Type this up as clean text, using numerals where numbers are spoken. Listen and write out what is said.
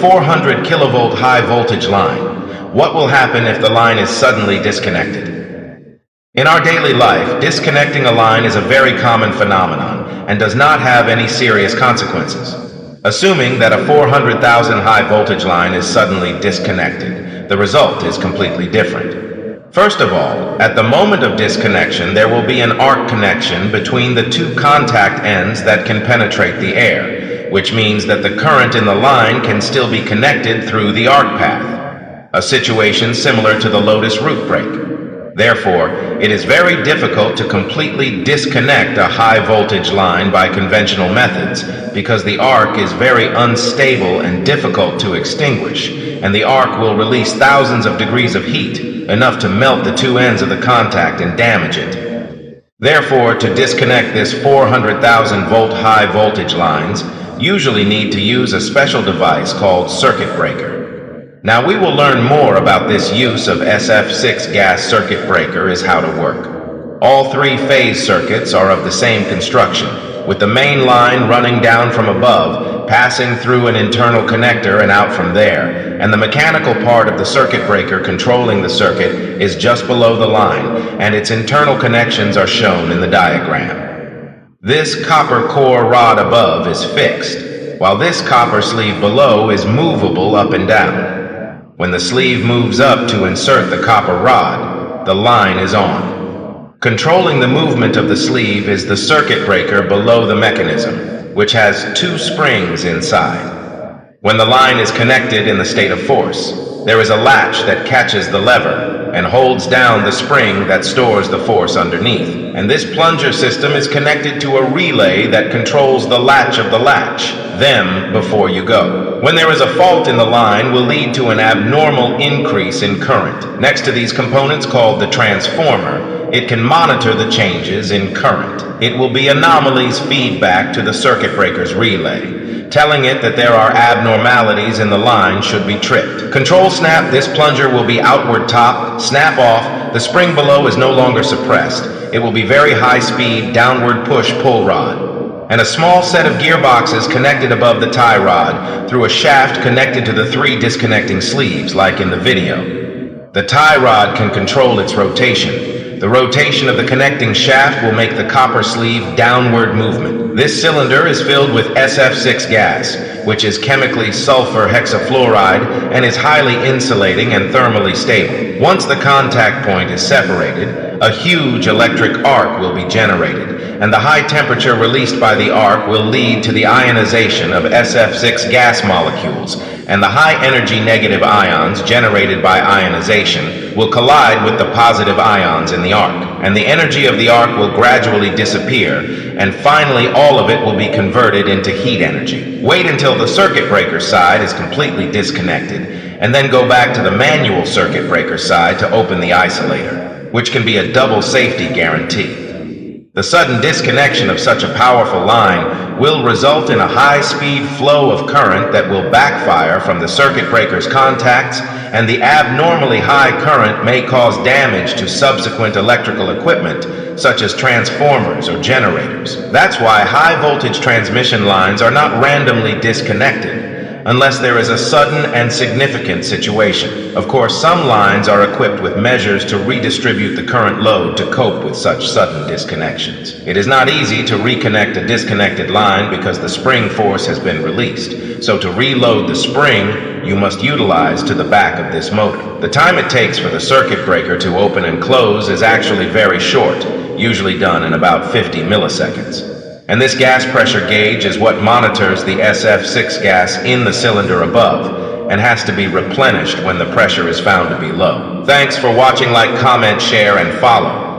400 kilovolt high voltage line. What will happen if the line is suddenly disconnected? In our daily life, disconnecting a line is a very common phenomenon and does not have any serious consequences. Assuming that a 400,000 high voltage line is suddenly disconnected, the result is completely different. First of all, at the moment of disconnection, there will be an arc connection between the two contact ends that can penetrate the air, which means that the current in the line can still be connected through the arc path, a situation similar to the Lotus root break. Therefore, it is very difficult to completely disconnect a high voltage line by conventional methods because the arc is very unstable and difficult to extinguish, and the arc will release thousands of degrees of heat, enough to melt the two ends of the contact and damage it. Therefore, to disconnect this 400,000 volt high voltage lines, usually need to use a special device called circuit breaker. Now we will learn more about this use of SF6 gas circuit breaker is how to work. All three-phase circuits are of the same construction, with the main line running down from above, passing through an internal connector and out from there, and the mechanical part of the circuit breaker controlling the circuit is just below the line, and its internal connections are shown in the diagram. This copper core rod above is fixed, while this copper sleeve below is movable up and down. When the sleeve moves up to insert the copper rod, the line is on. Controlling the movement of the sleeve is the circuit breaker below the mechanism, which has two springs inside. When the line is connected in the state of force, there is a latch that catches the lever and holds down the spring that stores the force underneath. And this plunger system is connected to a relay that controls the latch of the latch, them before you go. When there is a fault in the line will lead to an abnormal increase in current. Next to these components called the transformer, it can monitor the changes in current. It will be anomalies feedback to the circuit breaker's relay, telling it that there are abnormalities in the line should be tripped. Control snap, this plunger will be outward top, snap off, the spring below is no longer suppressed. It will be very high speed, downward push pull rod, and a small set of gearboxes connected above the tie rod through a shaft connected to the three disconnecting sleeves like in the video. The tie rod can control its rotation. The rotation of the connecting shaft will make the copper sleeve downward movement. This cylinder is filled with SF6 gas, which is chemically sulfur hexafluoride and is highly insulating and thermally stable. Once the contact point is separated, a huge electric arc will be generated, and the high temperature released by the arc will lead to the ionization of SF6 gas molecules, and the high energy negative ions generated by ionization will collide with the positive ions in the arc, and the energy of the arc will gradually disappear, and finally all of it will be converted into heat energy. Wait until the circuit breaker side is completely disconnected, and then go back to the manual circuit breaker side to open the isolator, which can be a double safety guarantee. The sudden disconnection of such a powerful line will result in a high-speed flow of current that will backfire from the circuit breaker's contacts, and the abnormally high current may cause damage to subsequent electrical equipment, such as transformers or generators. That's why high-voltage transmission lines are not randomly disconnected, unless there is a sudden and significant situation. Of course, some lines are equipped with measures to redistribute the current load to cope with such sudden disconnections. It is not easy to reconnect a disconnected line because the spring force has been released. So to reload the spring, you must utilize to the back of this motor. The time it takes for the circuit breaker to open and close is actually very short, usually done in about 50 milliseconds. And this gas pressure gauge is what monitors the SF6 gas in the cylinder above and has to be replenished when the pressure is found to be low. Thanks for watching. Like, comment, share, and follow.